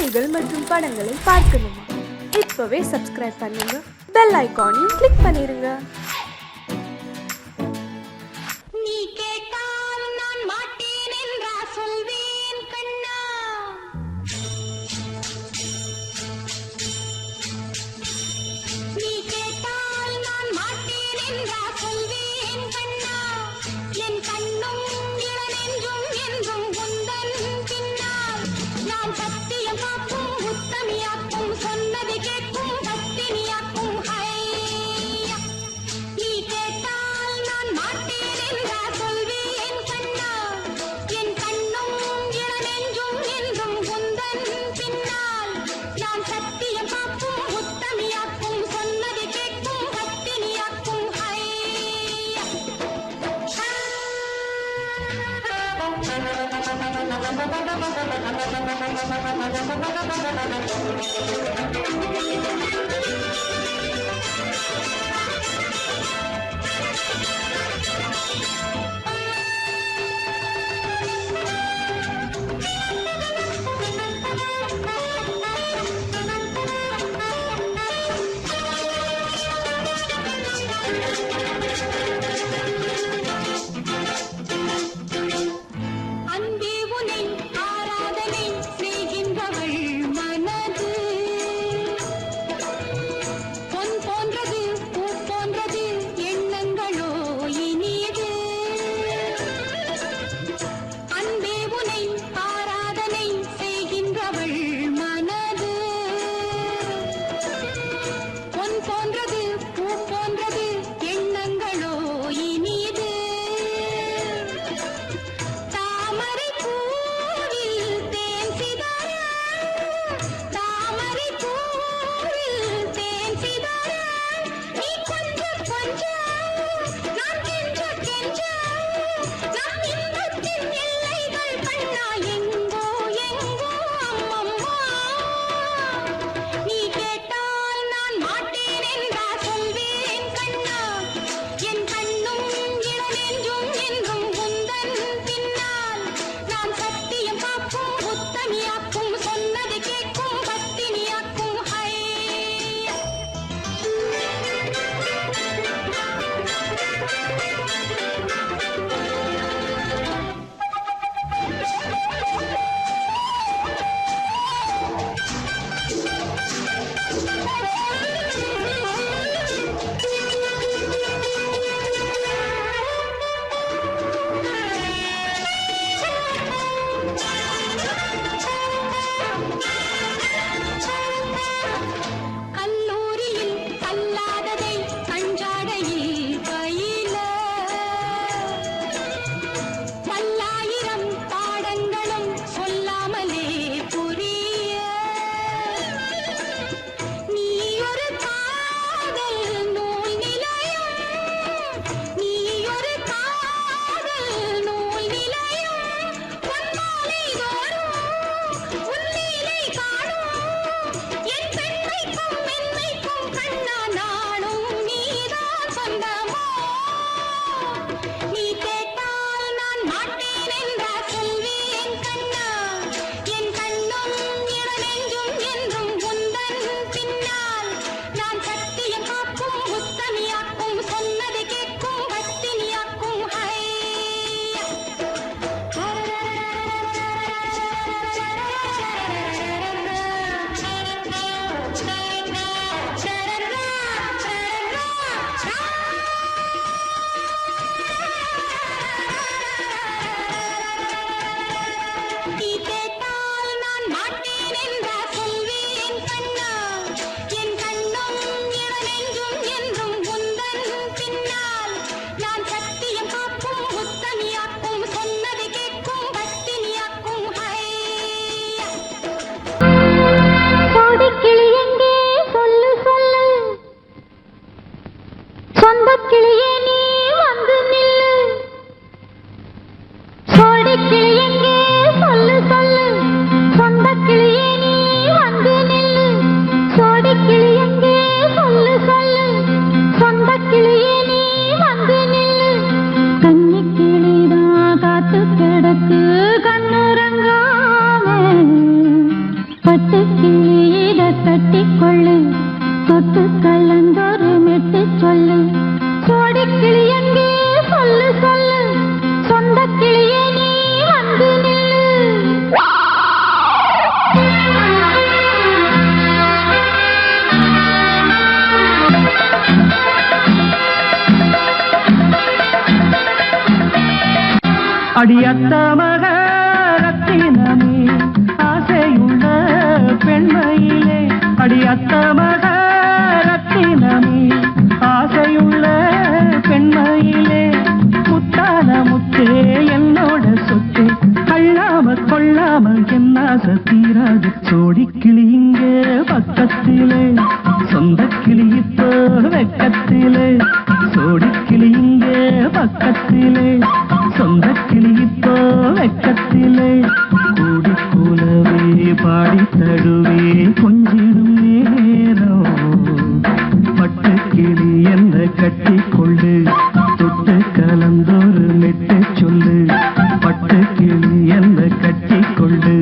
செய்திகள் மற்றும் படங்களை பார்க்கணுமா? இப்பவே சப்ஸ்கிரைப் பண்ணுங்க, பெல் ஐகானையும் கிளிக் பண்ணிருங்க. கட்டிக்கொள்ளு தொட்டு கலந்தொரு மெட்டு சொல்லு சோடி கிளி எங்கே சொல்லு சொல்லு சொந்த கிளியே நீ வந்து நில்லு அடியத்த மக ரத்தினமே ஆசையுள்ள பெண்மையிலே அடியத்த மக ரத்தினமே ஆசையுள்ள பெண்மையிலே முத்தான முத்தே என்னோட சொத்து அள்ளாம கொள்ளாம என்ன தீராது சோடி கிளி இங்கே பக்கத்திலே சொந்த கிளி இப்போ வெக்கத்திலே சோடி கிளி இங்கே பக்கத்திலே சொந்த கிளி இப்போ வெக்கத்திலே கூடி கூலவே பாடி தடுவே கொஞ்சிடும் நேரம் பட்டு கிளி என்ன கட்டி கொண்டு தொட்டு கலந்தொரு மெட்டு சொல்லு பட்டு கிளி என்ன கட்டி கொண்டு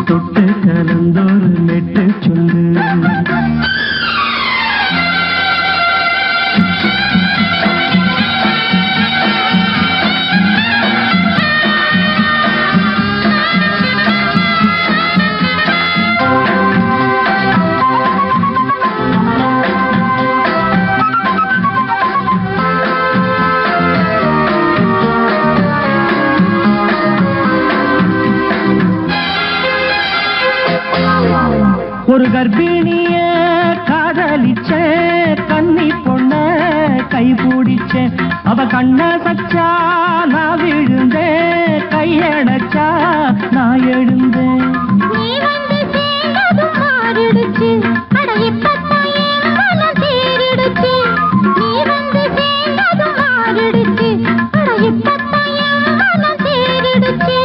தொட்டு கலந்தொரு மெட்டு சொல்லு ஒரு கர்ப்பிணிய காதலிச்ச கன்னி பொண்ண கைபிடிச்ச அவ கண்ண சச்சா நான் விழுந்தேன் கையடைச்சா நான் எழுந்தேன் நீ வந்து சேர்ந்ததும் மாறிடுச்சு அட இப்பத்தான் என் மனம் தேறிடுச்சு நீ வந்து சேர்ந்ததும் மாறிடுச்சு அட இப்பத்தான் என் மனம் தேறிடுச்சு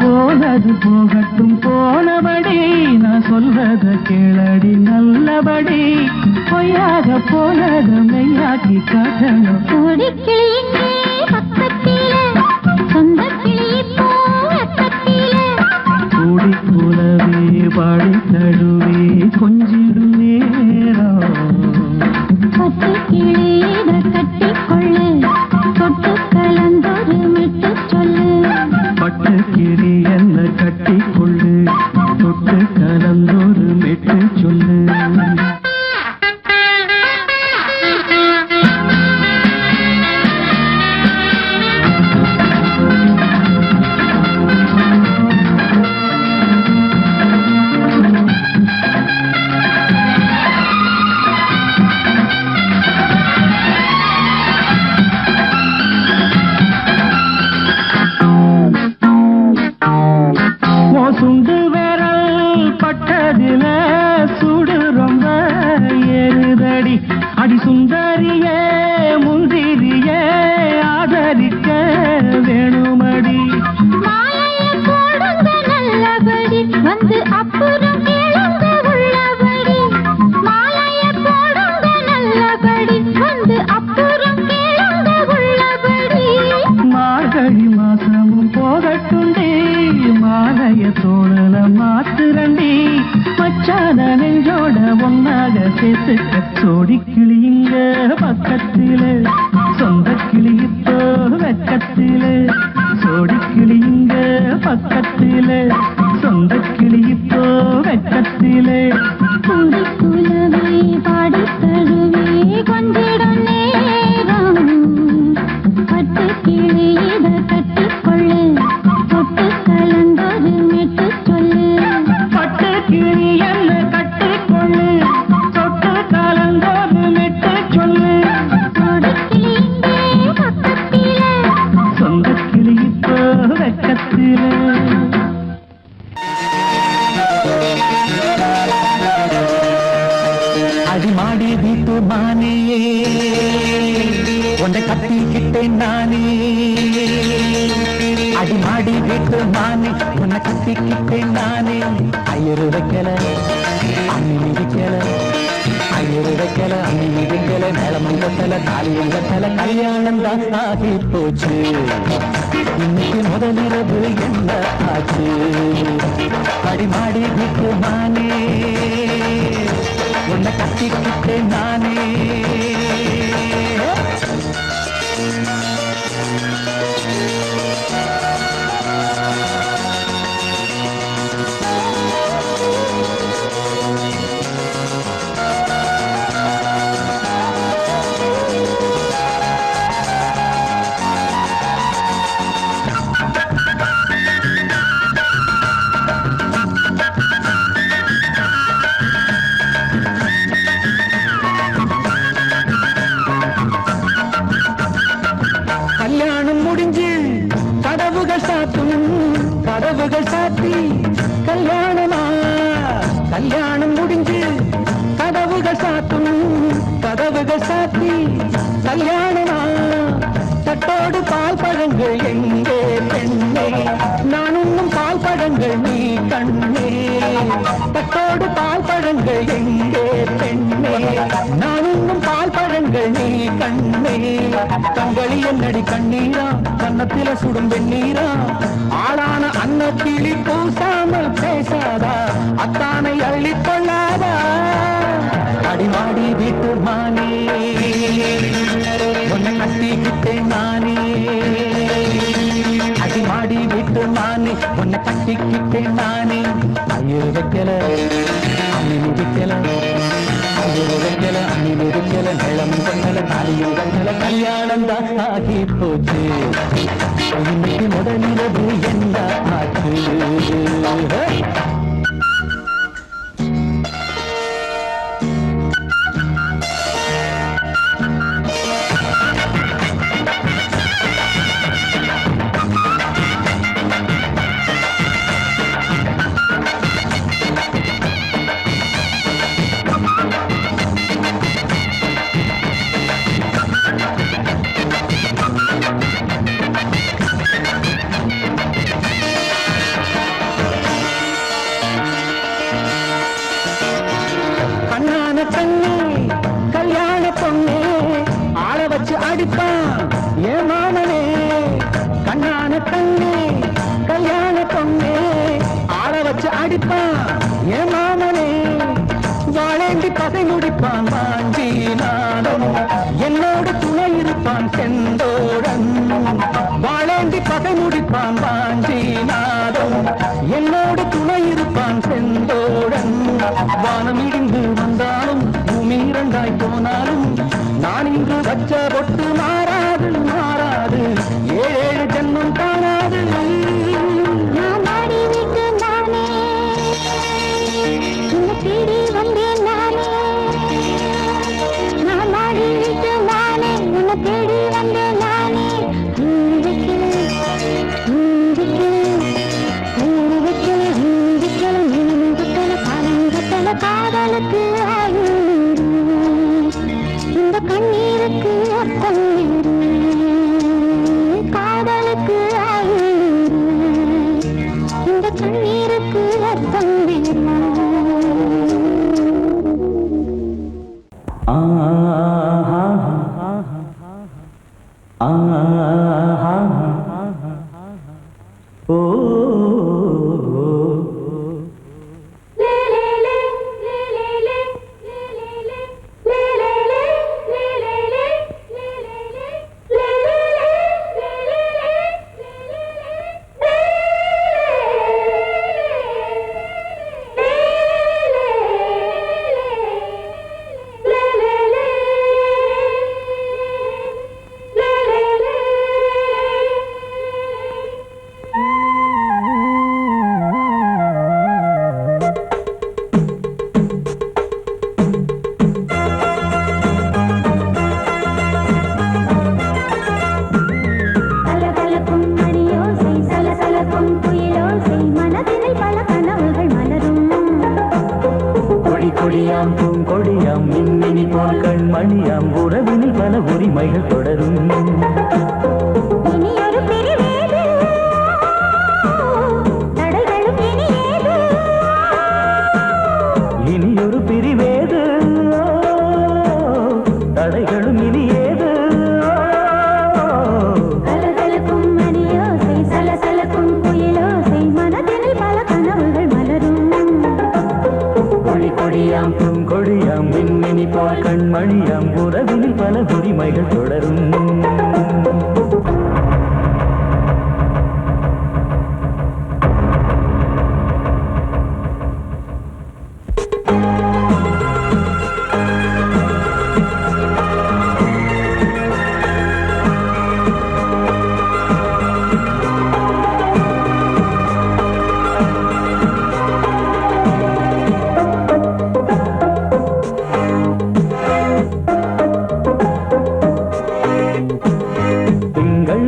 போனது போகட்டும் போனபடி நான் சொல்றத கேளடி நல்லபடி பொய்யாக போனத மெய்யாக்கி காட்டணும் சோடி கிளி இங்கே பக்கத்திலே சொந்த கிளி இப்போ வெக்கத்திலே கூடி கூலவே பாடி தடுவே கொஞ்சிடும் நேரம் பட்டு கிளி இதை கட்டிக்கொள்ளு தொட்டு கலந்தொரு மெட்டு சொல்லு பட்டு கிளி என்ன கட்டி கொள்ளு தொட்டு கலந்தொரு மெட்டு சொல்லு சுண்டு விரல் பட்டதில சுடு ரொம்ப ஏறுதடி அடி சுந்தரியே முந்திரியே ஆதரிக்க வேணுமடி மாலைய போடுங்க நல்லபடி வந்து அப்புறம் கேளுங்க உள்ளபடி மாலைய போடுங்க நல்லபடி வந்து அப்புறம் கேளுங்க உள்ளபடி மார்கழி மாசமும் போகட்டுண்டி மாலைய தோழல மாத்துரண்டி மச்சான நெஞ்சோட ஒன்னாக சேர்த்துக்க சோடி கிளி இங்க பக்கத்திலே சொந்த கிளி இப்போ வெக்கத்திலே சோடி கிளி இங்க பக்கத்திலே சொந்த கிளி இப்போ வெக்கத்திலே கூடி குலவே பாடி தழுவே கொஞ்சிடம் நேரம் பட்டு கிளி இதை கட்டிக்கொள்ளு தொட்டு கலந்தொரு மெட்டு சொல்லு பட்டு கிளி என்ன கட்டி கொள்ளு தொட்டு கலந்தொரு மெட்டு சொல்லு சோடி கிளி இங்கே பக்கத்திலே சொந்த கிளி இப்போ வெக்கத்திலே அடிமாடி வீட்டு மானியே உன்னை கட்டிக்கிட்டேன் நானே அடிமாடி வீட்டு மானே உன்னை கட்டிக்கிட்டேன் நானே ஐயரு வைக்கல அம்மி மிதிக்கல ஐயரு வைக்கல அம்மி மிதிக்கல மேளமும் கட்டல தாலியும் கட்டல கல்யாணம் தான் ஆகி போச்சு இன்னைக்கு முதலிரவு என்ன ஆச்சு அடிமாடி வீட்டு மானே கல்யாணம் முடிஞ்சு கதவுகள் சாத்தும் கதவுகள் சாத்தி கல்யாணமா தட்டோடு பால் பழங்கள் எங்கே பெண்ணே நான் உண்ணும் பால் பழங்கள் நீ கண்ணே தட்டோடு பால் பழங்கள் எங்கே பெண்ணே நான் உண்ணும் பால் பழங்கள் நீ கண்ணே தங்களி என்னடி கண்ணீரா கன்னத்தில சுடும் வெண்ணீரா ஆளான அன்னக்கிளி பூசாமல் பேசாதா அத்தானை அள்ளிக் கொள்ளாதா அடிமாடி வீட்டு மானே உன்னை கட்டிக்கிட்டேன் நானே அடிமாடி வீட்டு மானே உன்னை கட்டிக்கிட்டேன் நானே ஐயோ வைக்கல அம்மி மிதிக்கல ஐயோ வைக்கல அம்மி மிதிக்கல நிலம் கண்ணல தாலியும் கண்ணல கல்யாணம் தான் ஆகி போச்சு இன்னைக்கு முதலிரவு என்ன ஆச்சு கல்யாண பொண்ணே ஆள வச்சு அடிப்பான் ஏன் மாமனே கண்ணான கண்ணே கல்யாண பொண்ணே ஆள வச்சு அடிப்பான் ஏன் மாமனே வாழேண்டி பதை முடிப்பான் வாஞ்சி நானும் என்னோடு துணை இருப்பான் செந்தோடன் வாழேண்டி பதை முடிப்பான் வாஞ்சி நானும் என்னோடு துணை இருப்பான் செந்தோடன் வானம் இடிந்து வந்தாலும் பூமி இரண்டாய் போனாலும் நான் இங்கு வச்ச பொட்டு மாறாது மாறாது ஏழு ஜென்மம் காணாது நான் ஆடி விட்டு நானே உன்னை தேடி வந்தேன் நானே நான் ஆடி விட்டு நானே உன்னை தேடி வந்தேன் நானே காதலுக்கு இந்த கண்ணீருக்கு அர்த்தம் காதலுக்கு இந்த கண்ணீருக்கு அர்த்தம் ஓ கொடியாம் பூங்கொடியாம் மின்மினி போல் கண்மணியாம் உறவினில் பல உரிமைகள் தொடரும் இனியொரு பிரிவேது தடைகளும் இனியேது கலகலக்கும் மணியோசை சலசலக்கும் குயிலோசை மனதினில் பல கனவுகள் மலரும் கொடியாம் பூங்கொடியாம் மின்மினி போல் கண்மணியாம் உறவினில் பல உரிமைகள் தொடரும் திங்கள்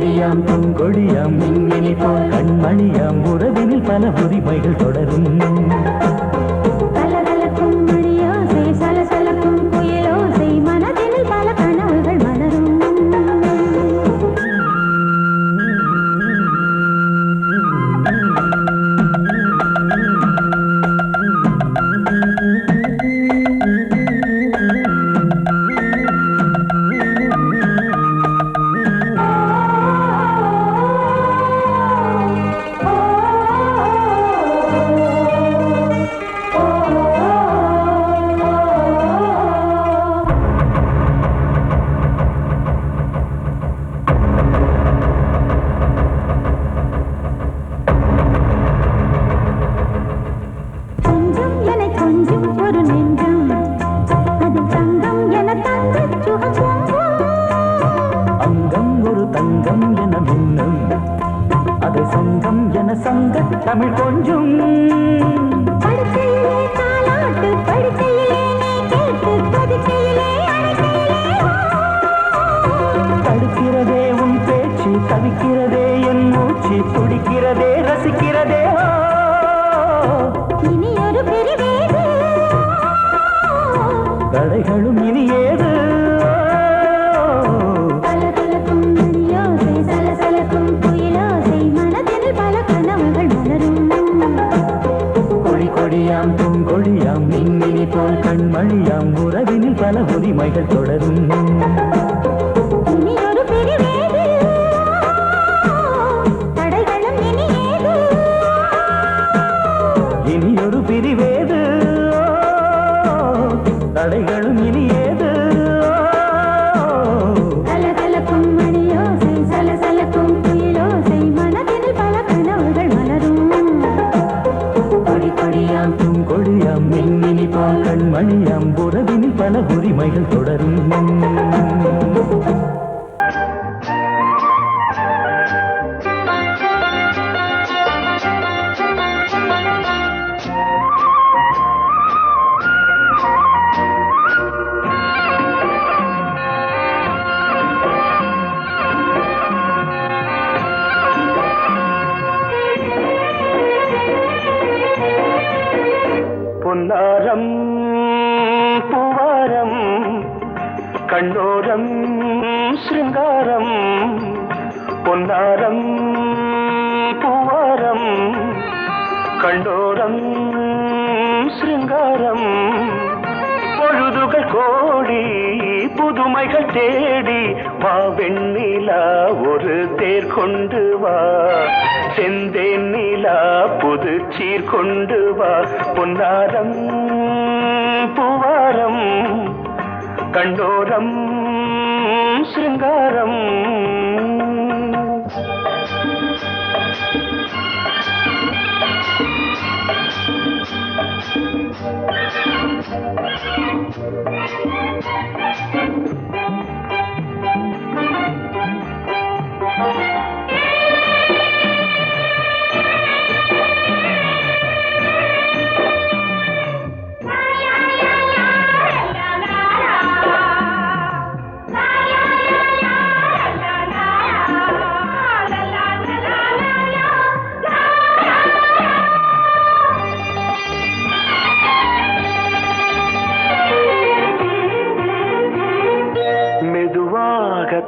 கொடியாம் பூங்கொடியாம் மின்மினி போல் கண்மணியாம் உறவினில் பல உரிமைகள் தொடரும். கலகலக்கும் மணியோசை சலசலக்கும் புயலோசை மனதினில் பல கனவுகள் மலரும். தமிழ் கொஞ்சம் படுக்கையிலே தாலாட்டு படுக்கையிலே நீ கேட்டு படுக்கையிலே தடுக்கிறதே உன் பேச்சு தவிக்கிறதே என் மூச்சு துடிக்கிறதே ரசிக்கிறதே. இனி ஒரு பிரிவேது தடைகளும் இனி ஏது. கலகலக்கும் மணியோசை சலசலக்கும் புயலோசை மனதில் பல கனவுகள் மலரும். கொடி கொடியாம் பூங்கொடியாம் மின்மினி போல் கண்மணியாம் உறவினில் பல உரிமைகள் தொடரும். இனி ஒரு பிரிவேது தடைகளும் இனி ஏது. இனி ஒரு பிரிவேது தடைகளும் இனி ஏது. கலகலக்கும் மணியோசை சலசலக்கும் புயலோசை மனதில் பல கனவுகள் மலரும். கொடி கொடியாம் பூங்கொடியாம் மின்மினி போல் கண்மணியாம் உறவினில் பல உரிமைகள் தொடரும். பொன்னாரம் பூவாரம் கண்ணோரம் சிருங்காரம். பொன்னாரம் பூவாரம் கண்ணோரம் சிருங்காரம். பொழுதுகள் கோடி புதுமைகள் தேடி வா வெண்ணிலா ஒரு தேர் கொண்டு வா. செந்தேன் நிலா புது சீர் கொண்டு வா. பொன்னாரம் பூவாரம் கண்டோரம் சிருங்காரம்.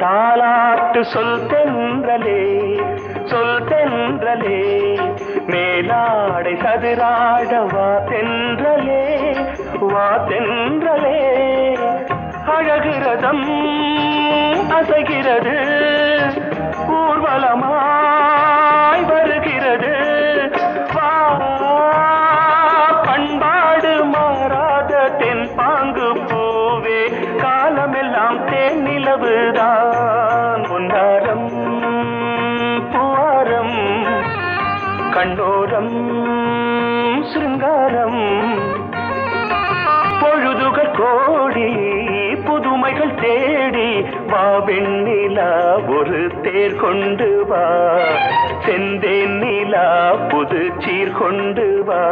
தாலாட்டு சொல் தென்றலே சொல் தென்றலே. மேலாடை சதுராட வா தென்றலே வா தென்றலே. அழகிறதம் அசைகிறது ஊர்வலமாய் வருகிறது. வா பண்பாடு மாறாத தென் பாங்கு பூவே காலமெல்லாம் தேன் நிலவுதான். பொன்னாரம் பூவாரம் கண்ணோரம் சிருங்காரம். பொழுதுகள் கோடி புதுமைகள் தேடி வா வெண்ணிலா ஒரு தேர் கொண்டு வா. செந்தேன் நிலா புது சீர் கொண்டு வா.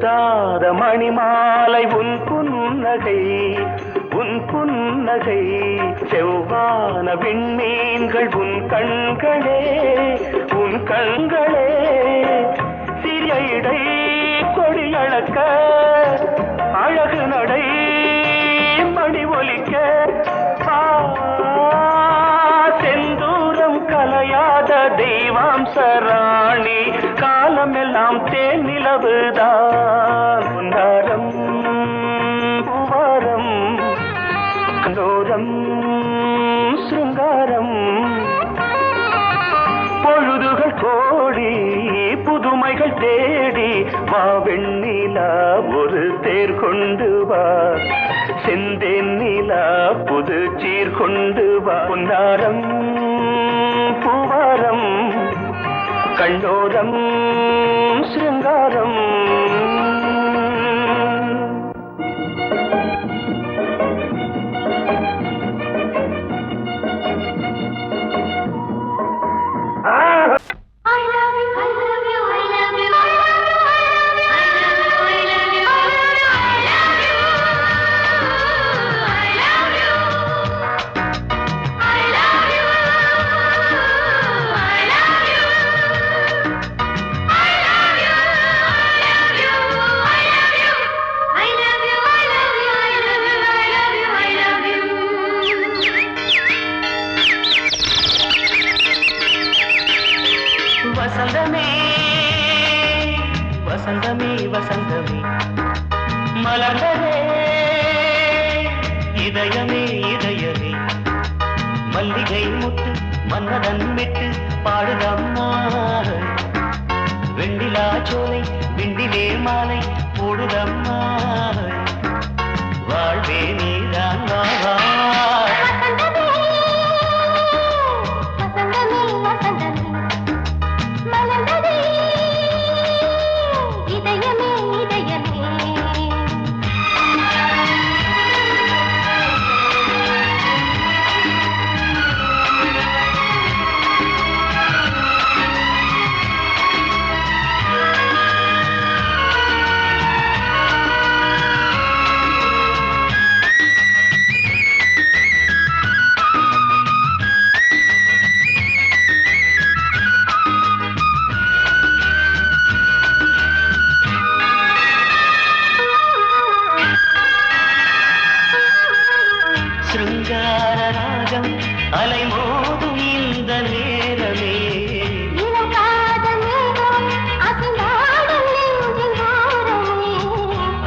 சிந்தாத மணிமாலை உன் புன்னகை உன் புன்னகை செவ்வான விண்மீன்கள் உன் கண்களே உன் கண்களே சிறிய இடை கொடியளக்க அழகு நடை மணி ஒலிக்க செந்தூரம் கலையாத தெய்வாம்சராணி காலமெல்லாம் தேன் நிலவுதான் உன்னாரம் பூவாரம் கண்டோரம் சிருங்காரம் பொழுதுகள் கோடி புதுமைகள் தேடி வா வெண்ணிலா ஒரு தேர் கொண்டு வா செந்தேன் நிலா புது சீர் கொண்டு வா பொன்னாரம் பூவாரம் கண்டோரம் சிருங்காரம் வசந்தமே வசந்தமே வசந்தமே மலர்ந்ததே இதயமே இதயமே மல்லிகை முட்டு மன்னதன் விட்டு பாடுதம்மா வெண்ணிலா சோலை விண்டிலே மாலை போடுதம்மா வாழ்வே நீதான் வா சிருங்காரராகம் அலைமோதும் இந்த நேரமே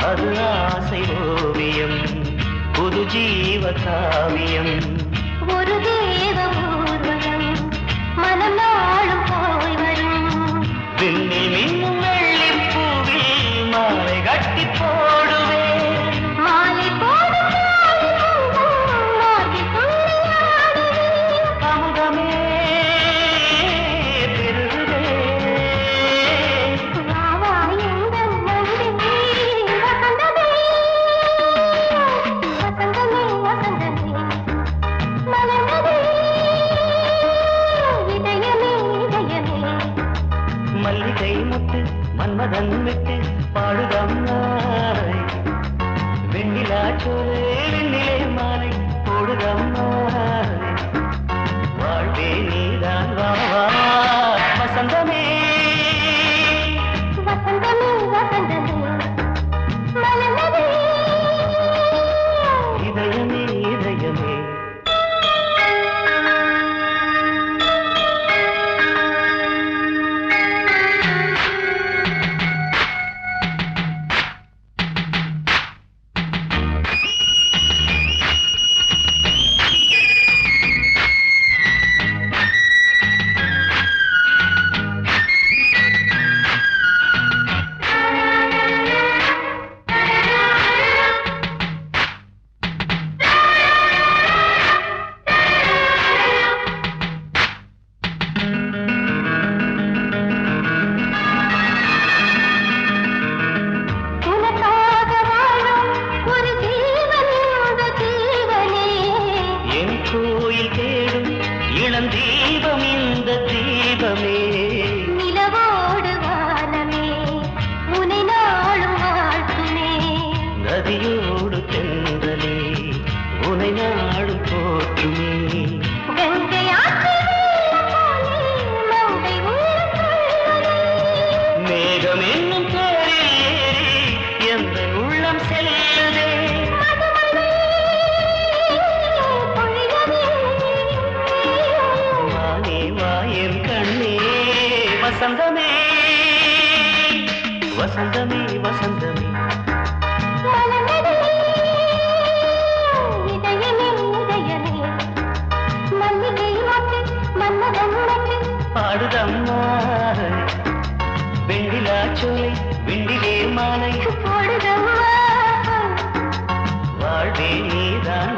அது ஆசை ஓவியம் புது ஜீவ காவியம் ஒரு தேவ ஊர்வலம் மனம் நாளும் போய் வரும் விண்ணில் மின்னும் வெள்ளிப் பூவில் மாலை கட்டி போடுவேன் மாலை போடும் அமுதமே பெருகுதே மல்லிகை முட்டு மன்மதன் விட்டு பாடுதம்மாய் வெண்ணிலா சோலை வெண்ணிலே மாலை போடுதம்மாய் வாழ்வே நீதான் வா வசந்தமே வசந்தமே வசந்தமே மலர்ந்ததே இதயமே இதயமே என்னை நாடும் போற்றுமே. மேகம் என்னும் பேரில் ஏறி எந்த உள்ளம் செல்லுதே. வானே வாயன் கண்ணே வசந்தமே வசந்தமே வசந்தமே. பாடுதம்மா வெண்ணிலா சோலை வெண்ணிலே மாலை வாழ்வே நீதான்